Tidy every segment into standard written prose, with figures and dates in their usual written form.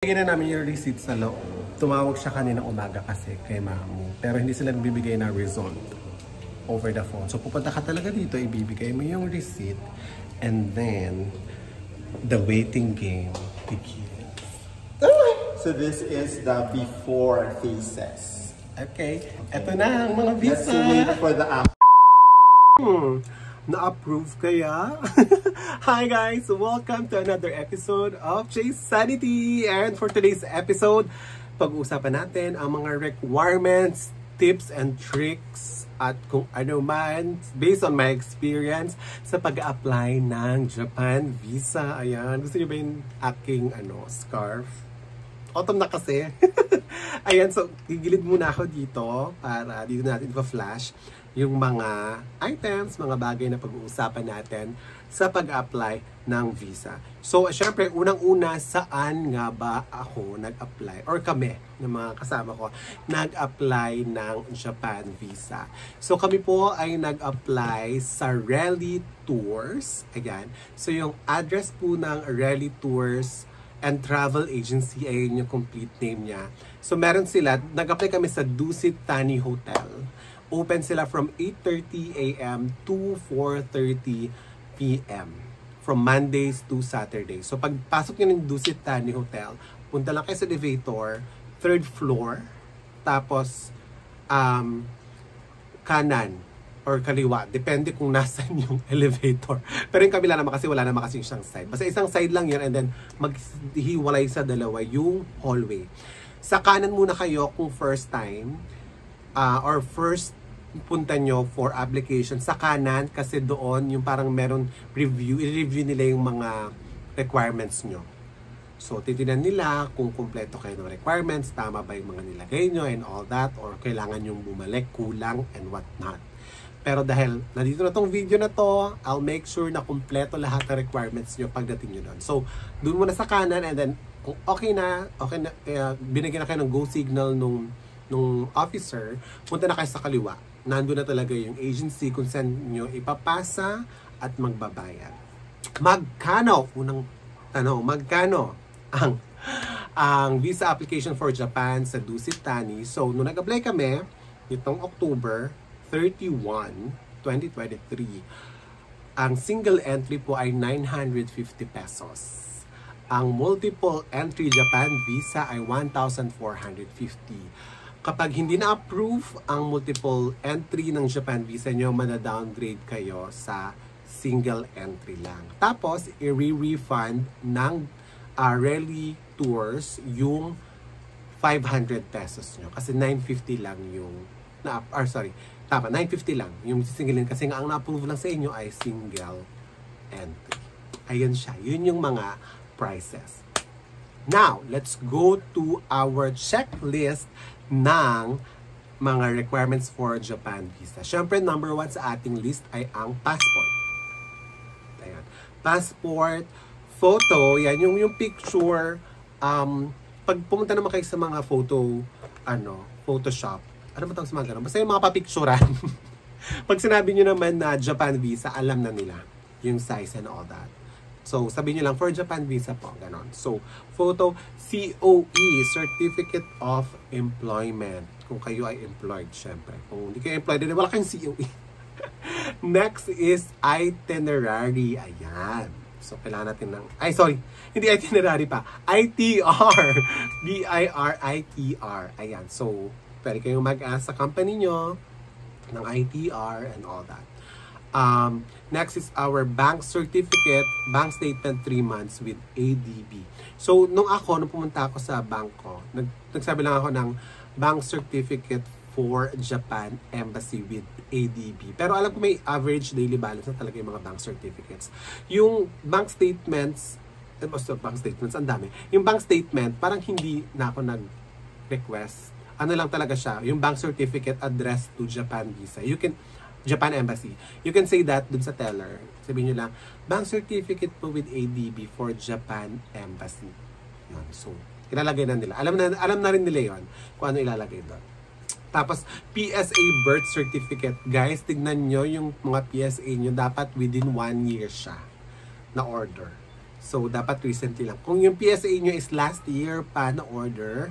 Bigyan na namin yung receipt sa loob. Tumawag siya kanina umaga kasi kay Mamu. Pero hindi sila nagbibigay ng result over the phone. So pupunta ka talaga dito, ibibigay mo yung receipt. And then, the waiting game begins. So this is the before phases. Okay. Ito na ang mga visa. Let's wait for the app. Na-approve kaya? Hi guys! Welcome to another episode of Chase Sanity! And for today's episode, pag-uusapan natin ang mga requirements, tips and tricks at kung ano man based on my experience sa pag-apply ng Japan visa. Ayan, gusto niyo ba yung aking scarf? Autumn na kasi. Ayan, so gigilid muna ako dito para dito natin pa-flash yung mga items, mga bagay na pag-uusapan natin sa pag-apply ng visa. So, syempre, unang-una, saan nga ba ako nag-apply? Or kami, ng mga kasama ko, nag-apply ng Japan visa. So, kami po ay nag-apply sa Rally Tours. Ayan. So, yung address po ng Rally Tours and Travel Agency, ayun yung complete name niya. So, meron sila, nag-apply kami sa Dusit Thani Hotel. Open sila from 8:30 a.m. to 4:30 p.m. from Mondays to Saturdays. So pagpasok nyo ng Dusit Thani Hotel, punta lang kayo sa elevator, 3rd floor, tapos kanan or kaliwa, depende kung nasan yung elevator. Pero yung kabila naman kasi wala naman kasi siyang side. Basta isang side lang yun and then maghiwalay sa dalawa yung hallway. Sa kanan muna kayo kung first time or first punta nyo for application sa kanan kasi doon yung parang meron i-review nila yung mga requirements nyo. So titinan nila kung kumpleto kayo ng requirements, tama ba yung mga nilagay nyo and all that, or kailangan yung bumalik, kulang and what not. Pero dahil nandito na tong video na to, I'll make sure na kumpleto lahat ng requirements nyo pagdating nyo doon. So doon muna sa kanan and then kung okay na binigyan na kayo ng go signal nung officer, punta na kayo sa kaliwa. Nandun na talaga yung agency kung saan nyo ipapasa at magbabayad. Magkano? Unang tanong, magkano ang visa application for Japan sa Dusit Thani? So, nung nag-apply kami, itong October 31, 2023, ang single entry po ay 950 pesos. Ang multiple entry Japan visa ay 1,450. Kapag hindi na-approve ang multiple entry ng Japan visa nyo, mana-downgrade kayo sa single entry lang. Tapos, i-refund ng Rally Tours yung 500 pesos nyo. Kasi 950 lang yung, 950 lang yung single entry. Kasi nga ang na-approve lang sa inyo ay single entry. Ayan siya. Yun yung mga prices. Now, let's go to our checklist ng mga requirements for Japan visa. Siyempre, number 1 sa ating list ay ang passport. Ayan. Passport, photo, yan yung picture. Pag pumunta naman kayo sa mga Photoshop, ano ba itong sa mga ganun? Basta yung mga papicturan. Pag sinabi nyo naman na Japan visa, alam na nila yung size and all that. So, sabihin nyo lang, for Japan visa po, ganon. So, photo, COE, Certificate of Employment. Kung kayo ay employed, syempre. Kung hindi kayo employed, wala kayong COE. Next is itinerary. Ayan. So, kailangan natin ng, hindi itinerary pa. ITR. BIRITR. Ayan. So, pwede kayong mag-ask sa company nyo ng ITR and all that. Next is our bank certificate, bank statement 3 months with ADB. So, nung pumunta ako sa bank ko, nagsabi lang ako ng bank certificate for Japan Embassy with ADB. Pero alam ko may average daily balance na talaga yung mga bank certificates. Yung bank statements, ang dami. Yung bank statement, parang hindi na ako nag-request. Ano lang talaga siya, yung bank certificate addressed to Japan visa. Japan Embassy. You can say that dun sa teller. Sabihin nyo lang, bank certificate po with ADB for Japan Embassy. Yun. So, ilalagay na nila. Alam na rin nila yon kung ano ilalagay doon. Tapos, PSA birth certificate. Guys, tignan nyo yung mga PSA nyo. Dapat within 1 year siya na order. So, dapat recently lang. Kung yung PSA nyo is last year pa na order,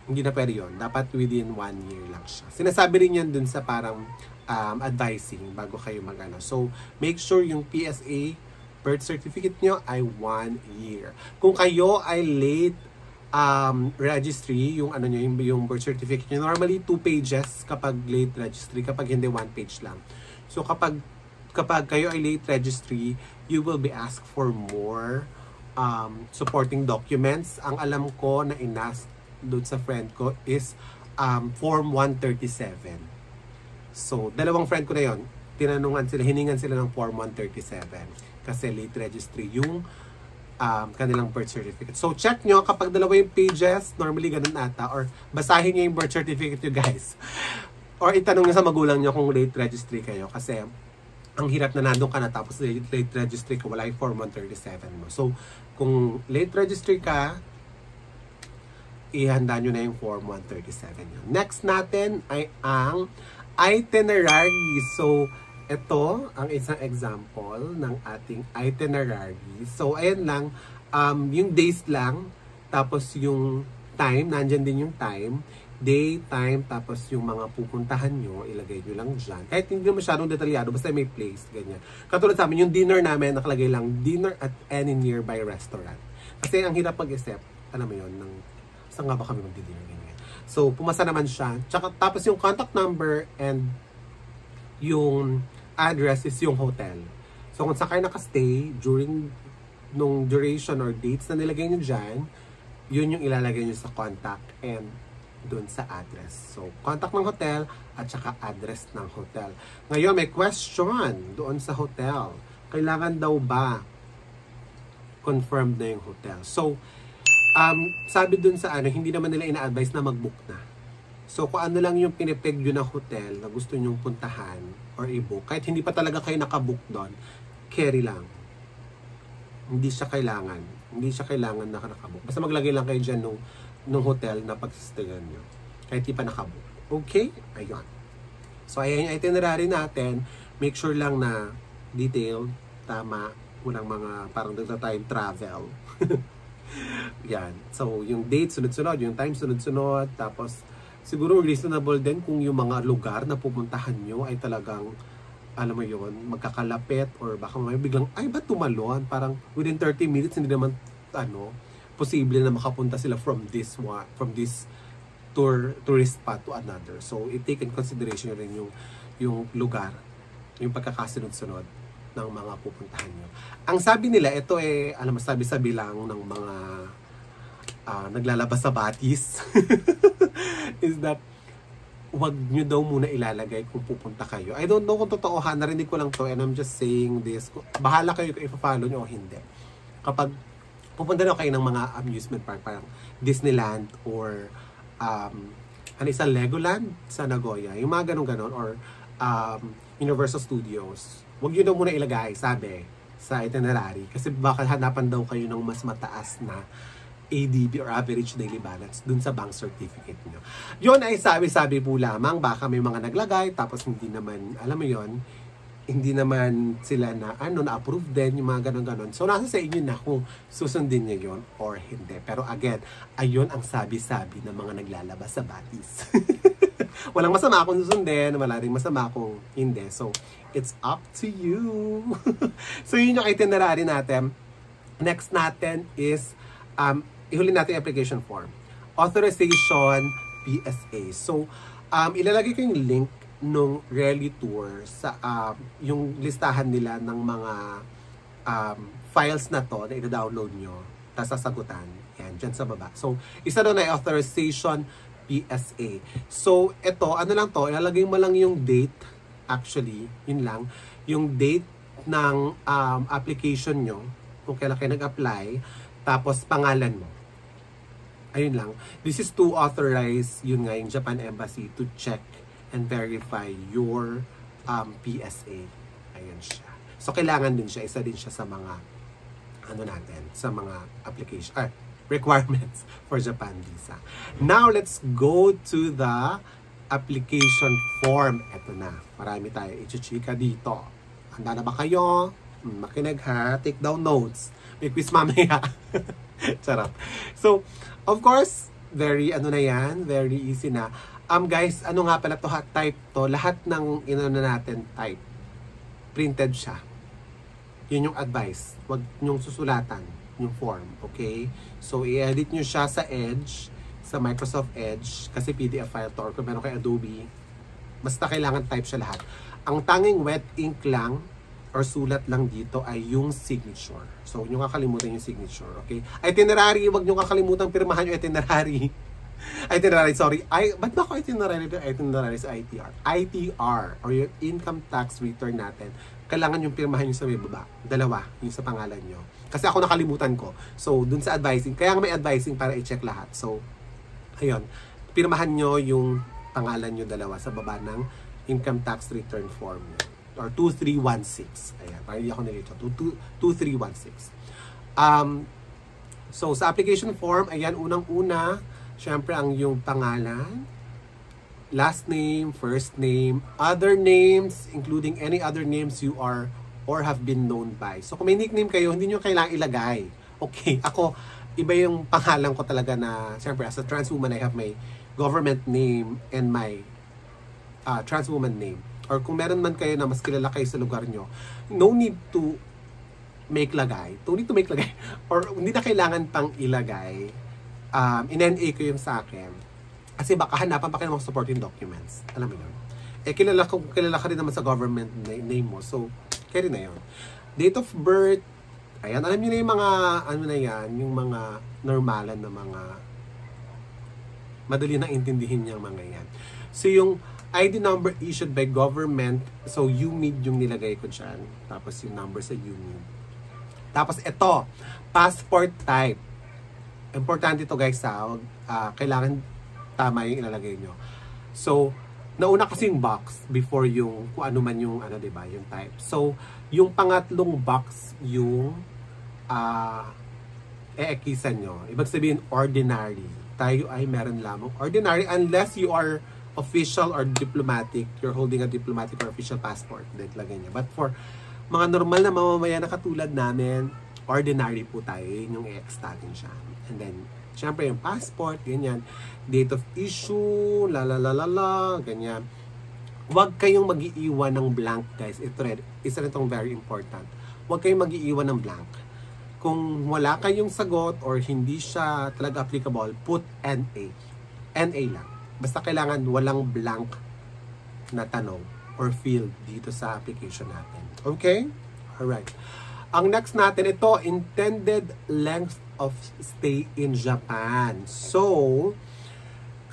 hindi na pwede yun. Dapat within 1 year lang siya. Sinasabi rin yan dun sa parang advising bago kayo mag-ano. So, make sure yung PSA birth certificate nyo ay 1 year. Kung kayo ay late registry, yung ano nyo, yung birth certificate nyo, normally 2 pages kapag late registry, kapag hindi 1 page lang. So, kapag kayo ay late registry, you will be asked for more supporting documents. Ang alam ko na inas doon sa friend ko is Form 137. So, dalawang friend ko na yon, hiningan sila ng Form 137 kasi late registry yung kanilang birth certificate. So, check nyo kapag dalawa yung pages, normally ganun ata, or basahin nyo yung birth certificate nyo, guys. Or itanong nyo sa magulang nyo kung late registry kayo kasi ang hirap na nandun ka na tapos late registry ka, wala yung Form 137 mo. So, kung late registry ka, ihanda nyo na yung Form 137 yun. Next natin ay ang itinerary. So, ito ang isang example ng ating itinerary. So, ayan lang, yung days lang, tapos yung time, nandyan din yung time, day, time, tapos yung mga pupuntahan nyo, ilagay nyo lang dyan. Kahit hindi masyadong detalyado, basta may place, ganyan. Katulad sa amin, yung dinner namin, nakalagay lang, dinner at any nearby restaurant. Kasi ang hirap mag-isip, alam mo yun, saan nga ba kami mag-dinner, ganyan. So, pumasa naman siya. Tsaka, tapos yung contact number and yung address is yung hotel. So, kung saan kayo nakastay during nung duration or dates na nilagay nyo dyan, yun yung ilalagay nyo sa contact and dun sa address. So, contact ng hotel at saka address ng hotel. Ngayon, may question doon sa hotel. Kailangan daw ba confirmed na yung hotel? So, sabi dun sa hindi naman nila ina-advise na mag-book na. So, kung ano lang yung pinipeg yun na hotel na gusto nyong puntahan or i-book, kahit hindi pa talaga kayo nakabook doon, carry lang. Hindi siya kailangan. Hindi siya kailangan na nakabook. Basta maglagay lang kayo dyan nung hotel na pagsistayan nyo. Kahit di pa nakabook. Okay? Ayun. So, ayan yung itinerary natin. Make sure lang na detailed, tama, walang mga parang time travel. Yan. So, yung date sunod-sunod, yung time sunod-sunod, tapos siguro reasonable din kung yung mga lugar na pupuntahan nyo ay talagang, alam mo yun, magkakalapit or baka may biglang, ay ba't tumalon? Parang within 30 minutes, hindi naman, posible na makapunta sila from this tourist spot to another. So, i-take in consideration rin yung lugar, yung pagkakasunod-sunod ng mga pupuntahan nyo. Ang sabi nila, ito sabi-sabi lang ng mga naglalabas sa batis is that wag nyo daw muna ilalagay kung pupunta kayo. I don't know kung totoo ha, narinig ko lang to and I'm just saying this. Bahala kayo kung ipa-follow nyo o hindi. Kapag pupunta na kayo ng mga amusement park, parang Disneyland or Legoland sa Nagoya, yung mga ganun-ganon, or Universal Studios, wag nyo daw muna ilagay, sabi, sa itinerary. Kasi baka hanapan daw kayo ng mas mataas na ADB or average daily balance dun sa bank certificate nyo. Yun ay sabi-sabi po lamang, baka may mga naglagay, tapos hindi naman, alam mo yon, hindi naman sila na-approve din, yung mga ganon-ganon. So, nasa sa inyo na kung susundin nyo yun or hindi. Pero again, ayun ang sabi-sabi ng mga naglalabas sa batis. Walang masama kung susundin, wala rin masama kung hindi. So, it's up to you. So, yun yung itinerary natin. Next natin is, ihuli natin yung application form. Authorization PSA. So, ilalagay ko yung link nung Rally Tour sa yung listahan nila ng mga files na to na i-download nyo, tapos sasagutan. Yan, dyan sa baba. So, isa doon ay Authorization PSA. So, ito, lang to, ilalagay mo lang yung date, actually, yun lang, yung date ng application nyo, kung kailan kayo nag-apply, tapos pangalan mo. Ayun lang. This is to authorize, yun nga, yung Japan Embassy to check and verify your PSA. Ayun siya. So, kailangan din siya. Isa din siya sa mga, sa mga application, requirements for Japan visa. Now, let's go to the application form. Ito na. Marami tayo i-chika dito. Handa na ba kayo? Makinig ha. Take down notes. May quiz mamaya. Charot. So, of course, very ano na yan. Very easy na. Guys, ano nga pala to ha? Type to. Lahat ng inano natin type. Printed siya. Yun yung advice. Huwag nyong susulatan yung form. Okay? So, i-edit nyo siya sa Edge. Sa Microsoft Edge. Kasi PDF file to. Or kung meron kay Adobe. Basta kailangan type siya lahat. Ang tanging wet ink lang or sulat lang dito ay yung signature. So, huwag nyo kakalimutan yung signature, okay? Itinerary, huwag nyo kakalimutan pirmahan yung itinerary. Itinerary, sorry. Ba't ba ako itinerary? Itinerary sa ITR. ITR, or yung income tax return natin, kailangan yung pirmahan yung sa may baba. Dalawa, yung sa pangalan nyo. Kasi ako nakalimutan ko. So, dun sa advising, kaya nga may advising para i-check lahat. So, ayun. Pirmahan nyo yung pangalan nyo dalawa sa baba ng income tax return form nyo. Or 2316. Ayan, parang hindi ako nilito. 2316. So, sa application form, ayan, unang-una, syempre ang yung pangalan, last name, first name, other names, including any other names you are or have been known by. So, kung may nickname kayo, hindi nyo kailangang ilagay. Okay, ako, iba yung pangalan ko talaga na, syempre, as a trans woman, I have my government name and my trans woman name. Or kung meron man kayo na mas kilala kayo sa lugar nyo, no need to make lagay. No need to make lagay. Or hindi na kailangan pang ilagay. In-NA ko yung sa akin. Kasi baka hanapan pa kayo ng mga supporting documents. Alam mo yun? Kilala ka rin naman sa government name mo. So, kaya rin na yun. Date of birth. Ayan, alam niyo na yung mga, ano na yan, yung mga normalan na mga madali na intindihin niyang mga yan. So, yung ID number issued by government. So, UMID yung nilagay ko dyan. Tapos yung number sa UMID. Tapos ito, passport type. Importante ito guys ha. Kailangan tama yung ilalagay nyo. So, nauna kasi yung box before yung kung ano man yung ano, diba, yung type. So, yung pangatlong box yung eekisan nyo. Ibig sabihin, ordinary. Tayo ay meron lamang ordinary unless you are official or diplomatic, you're holding a diplomatic or official passport, then lagay niya. But for mga normal na mamamayan na katulad namin, ordinary po tayo, yung i-ex natin siya. And then, syempre yung passport, ganyan, date of issue, ganyan. Huwag kayong mag-iiwan ng blank, guys. Isa rin itong very important. Huwag kayong mag-iiwan ng blank. Kung wala kayong sagot or hindi siya talaga applicable, put NA. NA lang. Basta kailangan walang blank na tanong or field dito sa application natin. Okay? Alright. Ang next natin, ito, intended length of stay in Japan. So,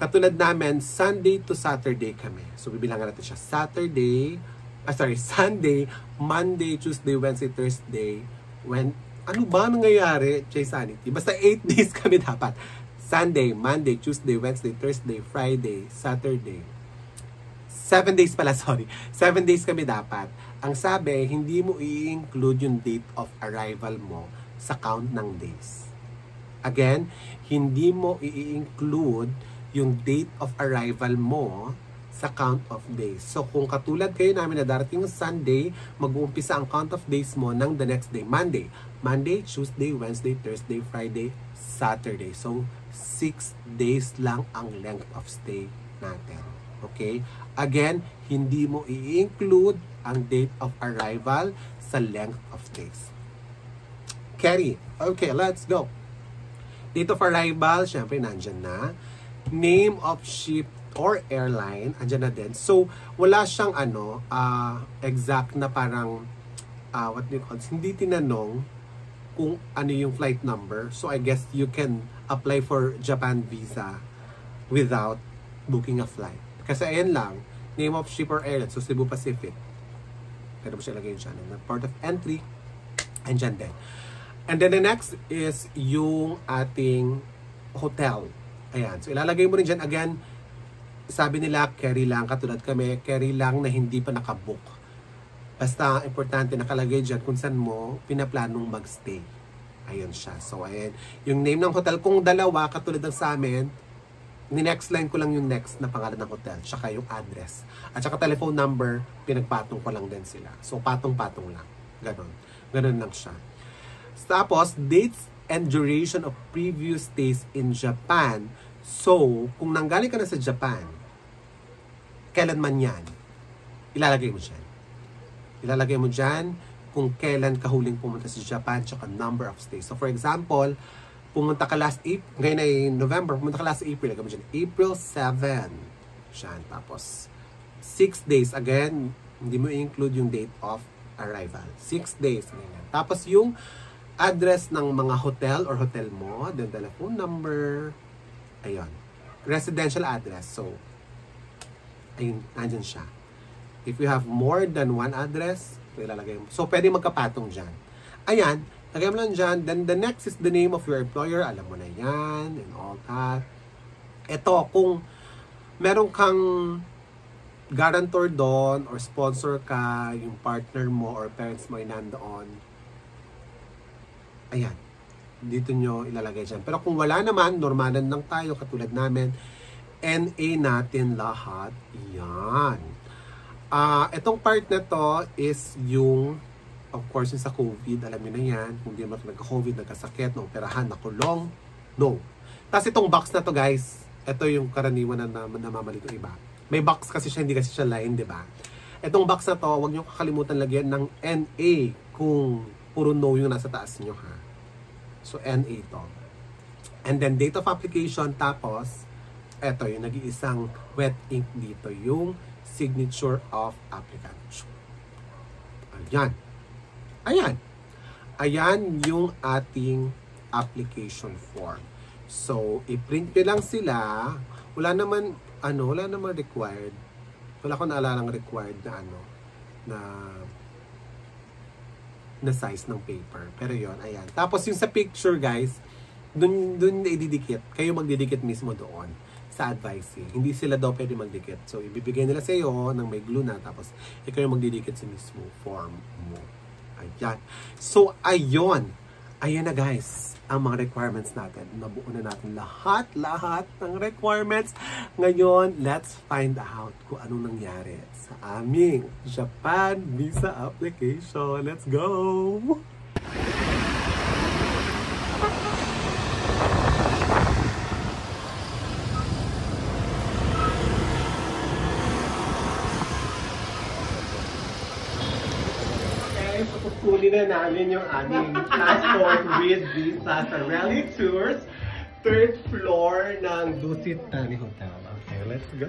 katulad namin, Sunday to Saturday kami. So, bibilangan natin siya. Sunday, Monday, Tuesday, Wednesday, Thursday. Ano ba nangyayari, Jay Sanity? Basta 8 days kami dapat. Sunday, Monday, Tuesday, Wednesday, Thursday, Friday, Saturday. 7 days pala, sorry. 7 days kami dapat. Ang sabi, hindi mo i-include yung date of arrival mo sa count ng days. Again, hindi mo i-include yung date of arrival mo sa count of days. So, kung katulad kayo namin na darating yung Sunday, mag-uumpisa ang count of days mo ng the next day. Monday, Tuesday, Wednesday, Thursday, Friday, Saturday. So, 6 days lang ang length of stay natin. Okay? Again, hindi mo i-include ang date of arrival sa length of days. Carry. Okay, let's go. Date of arrival, syempre nandyan na. Name of ship or airline, andyan na din. So, wala siyang exact na parang, what do you call it? Hindi tinanong kung ano yung flight number. So, I guess you can apply for Japan visa without booking a flight. Kasi ayan lang, name of ship or airline. So, Cebu Pacific. Pero mo siya lagay dyan. And port of entry, andyan din. And then the next is yung ating hotel. Ayan. So, ilalagay mo rin dyan. Again, sabi nila, carry lang. Katulad kami, carry lang na hindi pa nakabook. Basta, importante nakalagay dyan kung saan mo pinaplanong magstay. Ayan siya. So, ayan. Yung name ng hotel, kung dalawa, katulad ng sa amin, ni-next line ko lang yung next na pangalan ng hotel. Tsaka yung address. At saka telephone number, pinagpatong ko lang din sila. So, patong-patong lang. Ganon. Ganun lang siya. Tapos, dates and duration of previous stays in Japan. So, kung nanggaling ka na sa Japan, kailan man yan, ilalagay mo dyan. Ilalagay mo dyan kung kailan ka huling pumunta sa Japan tsaka number of stays. So, for example, pumunta ka last April, ngayon ay November, pumunta ka last April, lagay mo dyan, April 7. Dyan. Tapos, 6 days. Again, hindi mo i-include yung date of arrival. 6 days. Ganyan. Tapos, yung address ng mga hotel or hotel mo, then telephone number, ayun. Residential address. So, ayun, nandyan siya. If you have more than one address, ilalagay mo. So, pwede magkapatong dyan. Ayan, lagay mo lang dyan. Then, the next is the name of your employer. Alam mo na yan, and all that. Ito, kung meron kang guarantor doon, or sponsor ka, yung partner mo, or parents mo ay nandoon, ayan, dito nyo ilalagay dyan. Pero kung wala naman, normalan lang tayo, katulad namin, NA natin lahat, yan. Itong part na to is yung, of course, yung sa COVID, alam niyo na yan, kung di naman nagka-COVID, nagkasakit, naoperahan, nakulong, no. Tapos itong box na to, guys, ito yung karaniwan na namamali ng iba. May box kasi siya, hindi kasi siya line, di ba? Itong box na to, huwag niyo kakalimutan lagyan ng NA kung puro no yung nasa taas niyo, ha. So, NA to. And then, date of application, tapos, ito yung nag-iisang wet ink dito, yung signature of applicant. Ayan. Ayan. Ayan yung ating application form. So, i-print nyo lang sila. Wala naman required. Wala akong naalalang required na size ng paper. Pero yon, ayan. Tapos yung sa picture, guys, dun ididikit. Kayo magdidikit mismo doon sa advising. Hindi sila daw pwede magdikit. So, ibibigay nila sa iyo ng may glue na, tapos ikaw yung magdidikit sa mismo form mo. Ayan. So, ayun. Ayan na, guys, ang mga requirements natin. Nabuo na natin lahat ng requirements. Ngayon, let's find out kung anong nangyari sa aming Japan visa application. Let's go! Pupuli na namin yung aming passport with visa sa Rally Tours, 3rd floor ng Dusit Thani Hotel. Okay, let's go!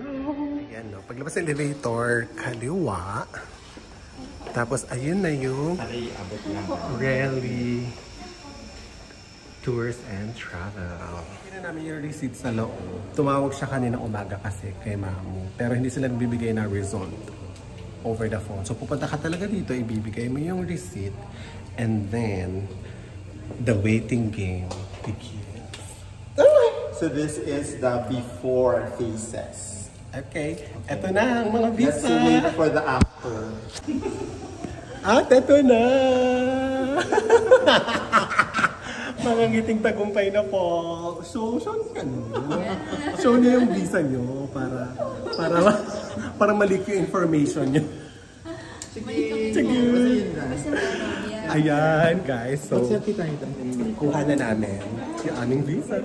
Ayan, no? Paglabas sa elevator, kaliwa. Tapos, ayun na yung Rally Tours and Travel. Hindi na namin yung receipt sa loob. Tumawag siya kaninang umaga kasi kay Mamu. Pero hindi sila nagbibigay na result over the phone. So, pupunta ka talaga dito, ibibigay mo yung receipt, and then, the waiting game begins. So this is the before phases. Okay. Ito na ang mga visa. Let's wait for the after. At ito na! Mga ngiting tagumpay na po. Show ka na. Show niyo yung visa niyo para malik yung information niyo. Sige. Ayan, guys. So, kuha na namin yung aming visa.